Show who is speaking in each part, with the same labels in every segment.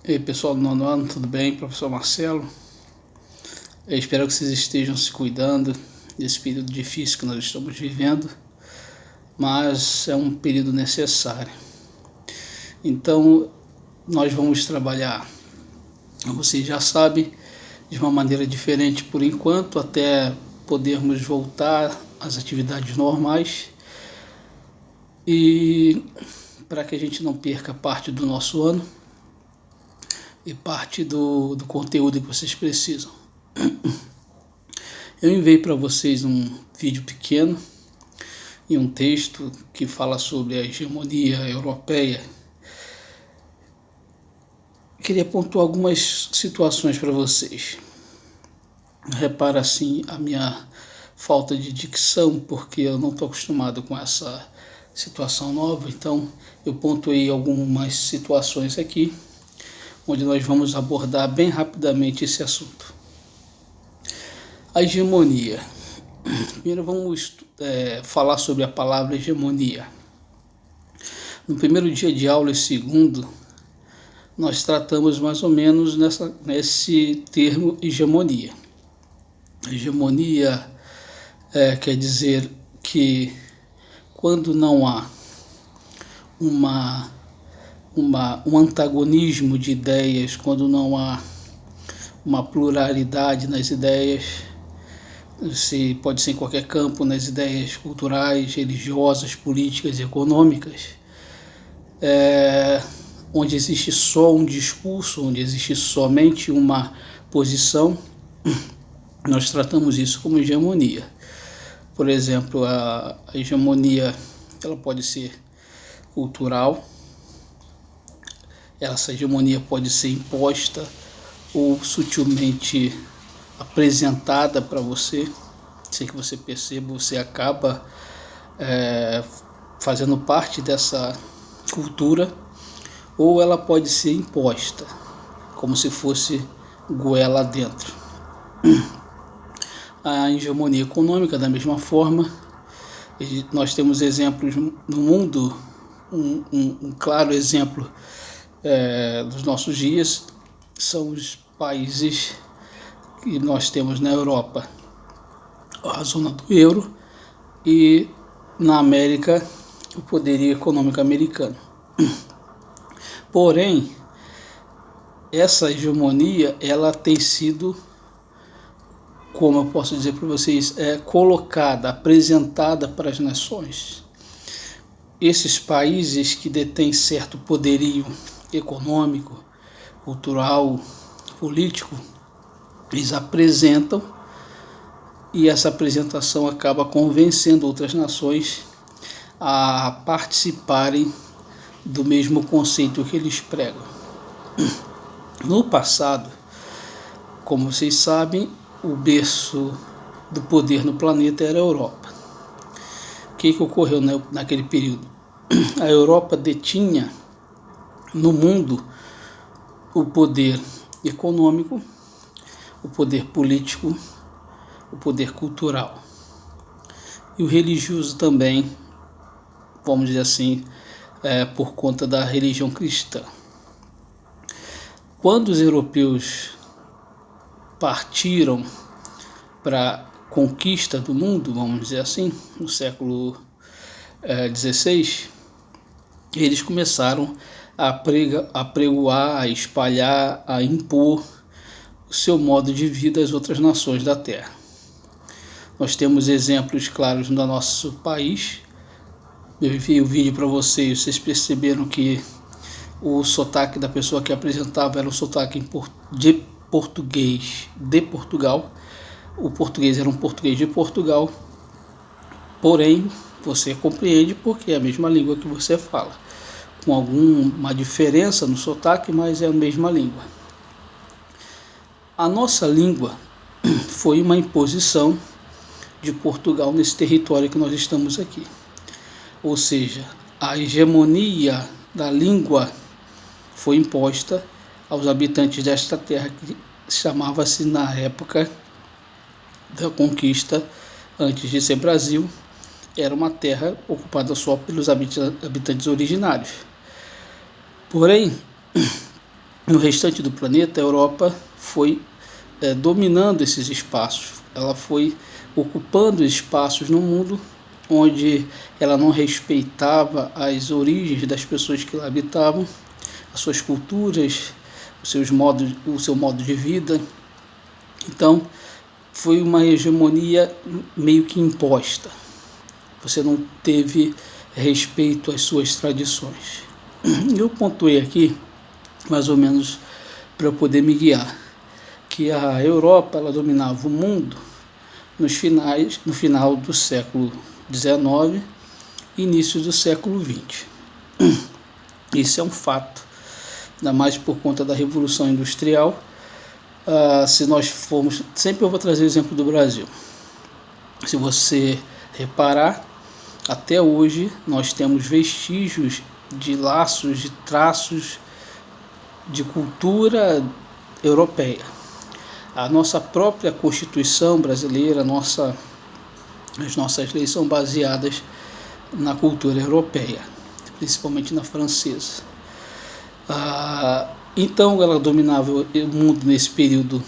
Speaker 1: E aí, pessoal do nono ano, tudo bem? Professor Marcelo. Eu espero que vocês estejam se cuidando desse período difícil que nós estamos vivendo, mas é um período necessário. Então, nós vamos trabalhar, vocês já sabem, de uma maneira diferente por enquanto, até podermos voltar às atividades normais e para que a gente não perca parte do nosso ano e parte do conteúdo que vocês precisam. Eu enviei para vocês um vídeo pequeno e um texto que fala sobre a hegemonia europeia. Queria pontuar algumas situações para vocês. Repara assim a minha falta de dicção, porque eu não estou acostumado com essa situação nova, então eu pontuei algumas situações aqui onde nós vamos abordar bem rapidamente esse assunto. A hegemonia. Primeiro vamos falar sobre a palavra hegemonia. No primeiro dia de aula e segundo, nós tratamos mais ou menos nesse termo hegemonia. Hegemonia quer dizer que quando não há um antagonismo de ideias, quando não há uma pluralidade nas ideias, pode ser em qualquer campo, nas ideias culturais, religiosas, políticas e econômicas, onde existe só um discurso, onde existe somente uma posição, nós tratamos isso como hegemonia. Por exemplo, a hegemonia ela pode ser cultural, essa hegemonia pode ser imposta ou sutilmente apresentada para você, sem que você perceba, você acaba fazendo parte dessa cultura, ou ela pode ser imposta, como se fosse goela dentro. A hegemonia econômica, da mesma forma, nós temos exemplos no mundo, um claro exemplo dos nossos dias são os países que nós temos na Europa, a zona do euro, e na América o poderio econômico americano. Porém, essa hegemonia ela tem sido, como eu posso dizer para vocês, colocada, apresentada para as nações. Esses países que detêm certo poderio econômico, cultural, político, eles apresentam, e essa apresentação acaba convencendo outras nações a participarem do mesmo conceito que eles pregam. No passado, como vocês sabem, o berço do poder no planeta era a Europa. O que ocorreu naquele período? A Europa detinha no mundo o poder econômico, o poder político, o poder cultural e o religioso também, vamos dizer assim, por conta da religião cristã. Quando os europeus partiram para a conquista do mundo, vamos dizer assim, no século XVI, eles começaram a pregoar, a espalhar, a impor o seu modo de vida às outras nações da Terra. Nós temos exemplos claros no nosso país. Eu enviei o vídeo para vocês perceberam que o sotaque da pessoa que apresentava era um sotaque de português de Portugal. O português era um português de Portugal, porém você compreende porque é a mesma língua que você fala, com alguma diferença no sotaque, mas é a mesma língua. A nossa língua foi uma imposição de Portugal nesse território que nós estamos aqui. Ou seja, a hegemonia da língua foi imposta aos habitantes desta terra, que chamava-se na época da conquista, antes de ser Brasil, era uma terra ocupada só pelos habitantes originários. Porém, no restante do planeta, a Europa foi dominando esses espaços. Ela foi ocupando espaços no mundo onde ela não respeitava as origens das pessoas que lá habitavam, as suas culturas, o seu modo de vida. Então, foi uma hegemonia meio que imposta. Você não teve respeito às suas tradições. Eu pontuei aqui, mais ou menos, para eu poder me guiar, que a Europa ela dominava o mundo no final do século XIX e início do século XX. Isso é um fato, ainda mais por conta da Revolução Industrial. Se nós formos, sempre eu vou trazer o exemplo do Brasil. Se você reparar, até hoje nós temos vestígios de laços, de traços de cultura europeia. A nossa própria Constituição brasileira, as nossas leis são baseadas na cultura europeia, principalmente na francesa. Então ela dominava o mundo nesse período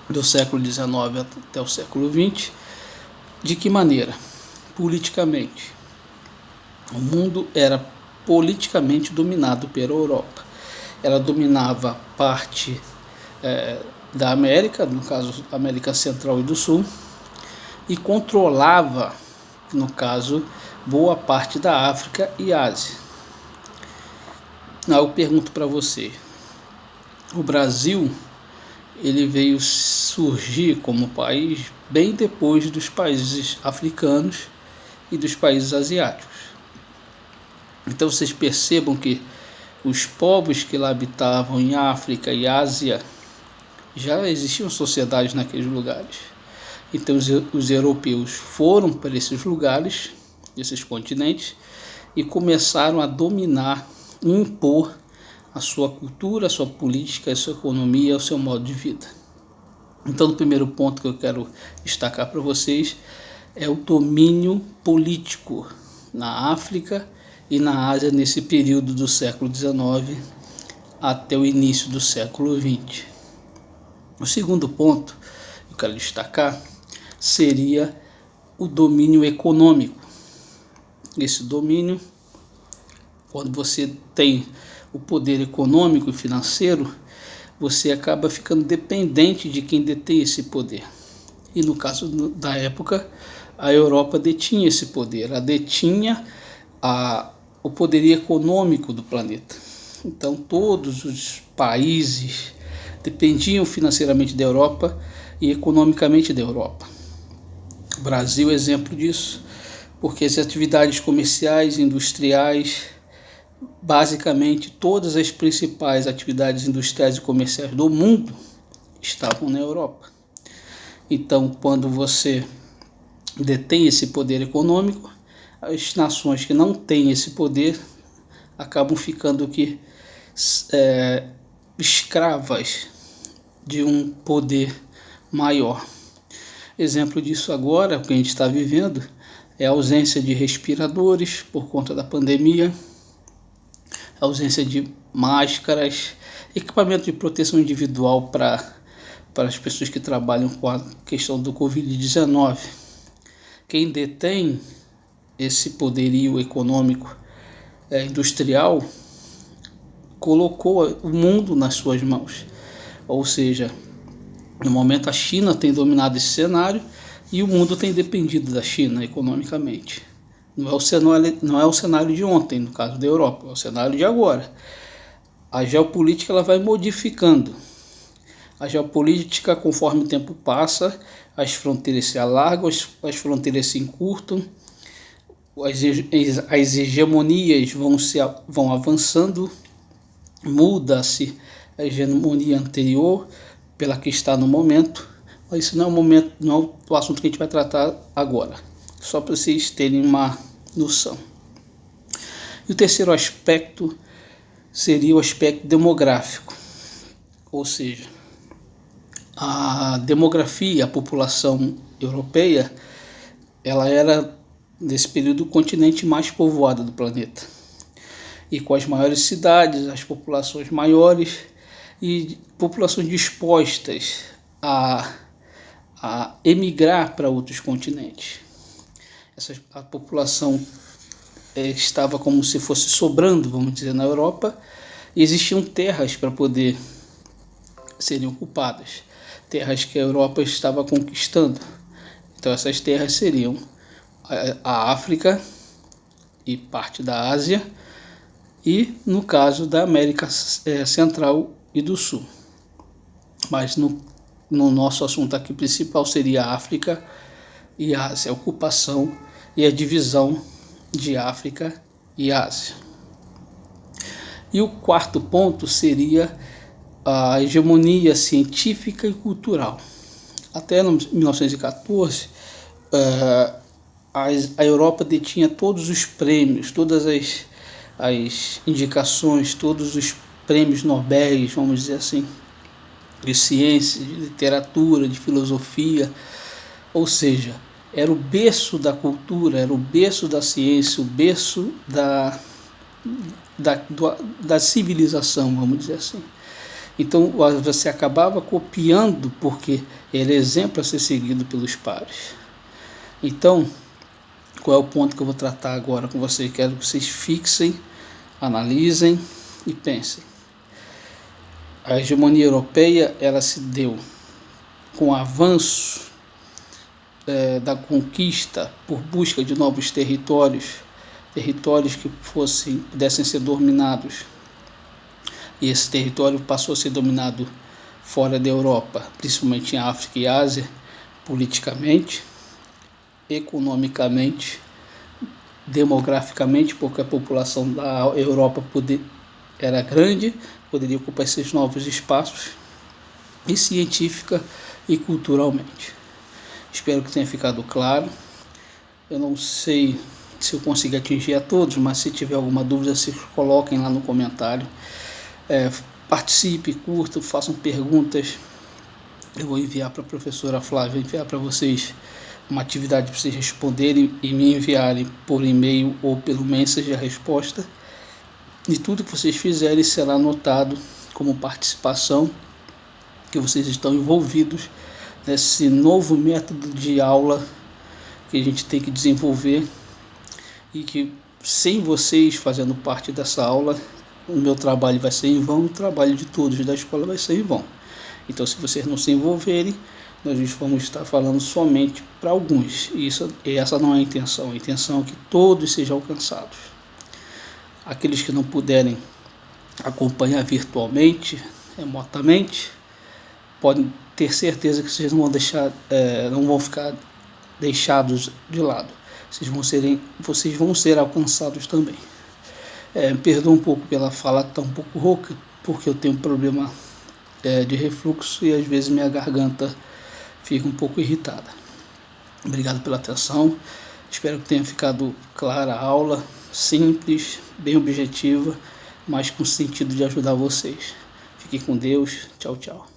Speaker 1: do século XIX até o século XX. De que maneira? Politicamente. O mundo era politicamente dominado pela Europa. Ela dominava parte da América, no caso América Central e do Sul, e controlava, no caso, boa parte da África e Ásia. Eu pergunto para você, o Brasil ele veio surgir como país bem depois dos países africanos e dos países asiáticos. Então vocês percebam que os povos que lá habitavam em África e Ásia, já existiam sociedades naqueles lugares. Então os europeus foram para esses lugares, esses continentes, e começaram a dominar e impor a sua cultura, a sua política, a sua economia, o seu modo de vida. Então, o primeiro ponto que eu quero destacar para vocês é o domínio político na África e na Ásia nesse período do século XIX até o início do século XX. O segundo ponto que eu quero destacar seria o domínio econômico. Esse domínio, quando você tem o poder econômico e financeiro, você acaba ficando dependente de quem detém esse poder. E no caso da época, a Europa detinha esse poder, ela detinha o poder econômico do planeta. Então todos os países dependiam financeiramente da Europa e economicamente da Europa. O Brasil é exemplo disso, porque as atividades comerciais, industriais, basicamente todas as principais atividades industriais e comerciais do mundo estavam na Europa. Então, quando você detém esse poder econômico, as nações que não têm esse poder acabam ficando escravas de um poder maior. Exemplo disso agora, o que a gente está vivendo, é a ausência de respiradores por conta da pandemia, a ausência de máscaras, equipamento de proteção individual para as pessoas que trabalham com a questão do Covid-19. Quem detém esse poderio econômico industrial colocou o mundo nas suas mãos. Ou seja, no momento a China tem dominado esse cenário e o mundo tem dependido da China economicamente. Não é o cenário de ontem, no caso da Europa, é o cenário de agora. A geopolítica ela vai modificando. A geopolítica, conforme o tempo passa, as fronteiras se alargam, as fronteiras se encurtam, as hegemonias vão avançando, muda-se a hegemonia anterior pela que está no momento, mas isso não é o assunto que a gente vai tratar agora, só para vocês terem uma noção. E o terceiro aspecto seria o aspecto demográfico, ou seja, a demografia, a população europeia, ela era nesse período o continente mais povoado do planeta, e com as maiores cidades, as populações maiores, e populações dispostas a emigrar para outros continentes. A população estava como se fosse sobrando, vamos dizer, na Europa, e existiam terras para poder serem ocupadas, terras que a Europa estava conquistando. Então essas terras seriam a África e parte da Ásia, e no caso da América Central e do Sul. Mas no nosso assunto aqui principal seria a África e a Ásia, a ocupação e a divisão de África e Ásia. E o quarto ponto seria a hegemonia científica e cultural. Até 1914, a Europa detinha todos os prêmios, todas as indicações, todos os prêmios Nobel, vamos dizer assim, de ciência, de literatura, de filosofia, ou seja, era o berço da cultura, era o berço da ciência, o berço da civilização, vamos dizer assim. Então você acabava copiando porque era exemplo a ser seguido pelos pares. Então, qual é o ponto que eu vou tratar agora com vocês? Quero que vocês fixem, analisem e pensem. A hegemonia europeia, ela se deu com o avanço da conquista por busca de novos territórios que pudessem ser dominados. E esse território passou a ser dominado fora da Europa, principalmente em África e Ásia, politicamente, economicamente, demograficamente, porque a população da Europa era grande, poderia ocupar esses novos espaços, e científica e culturalmente. Espero que tenha ficado claro. Eu não sei se eu consigo atingir a todos, mas se tiver alguma dúvida, se coloquem lá no comentário. Participe, curtam, façam perguntas. Eu vou enviar para a professora Flávia, enviar para vocês uma atividade para vocês responderem e me enviarem por e-mail ou pelo Messenger a resposta. E tudo que vocês fizerem será anotado como participação, que vocês estão envolvidos nesse novo método de aula que a gente tem que desenvolver, e que sem vocês fazendo parte dessa aula, o meu trabalho vai ser em vão, o trabalho de todos da escola vai ser em vão. Então, se vocês não se envolverem, nós vamos estar falando somente para alguns, e essa não é a intenção. A intenção é que todos sejam alcançados. Aqueles que não puderem acompanhar virtualmente, remotamente, podem ter certeza que vocês não vão ficar deixados de lado. Vocês vão ser alcançados também. Me perdoa um pouco pela fala tá um pouco rouca, porque eu tenho um problema de refluxo e às vezes minha garganta fica um pouco irritada. Obrigado pela atenção. Espero que tenha ficado clara a aula, simples, bem objetiva, mas com sentido de ajudar vocês. Fiquem com Deus. Tchau, tchau.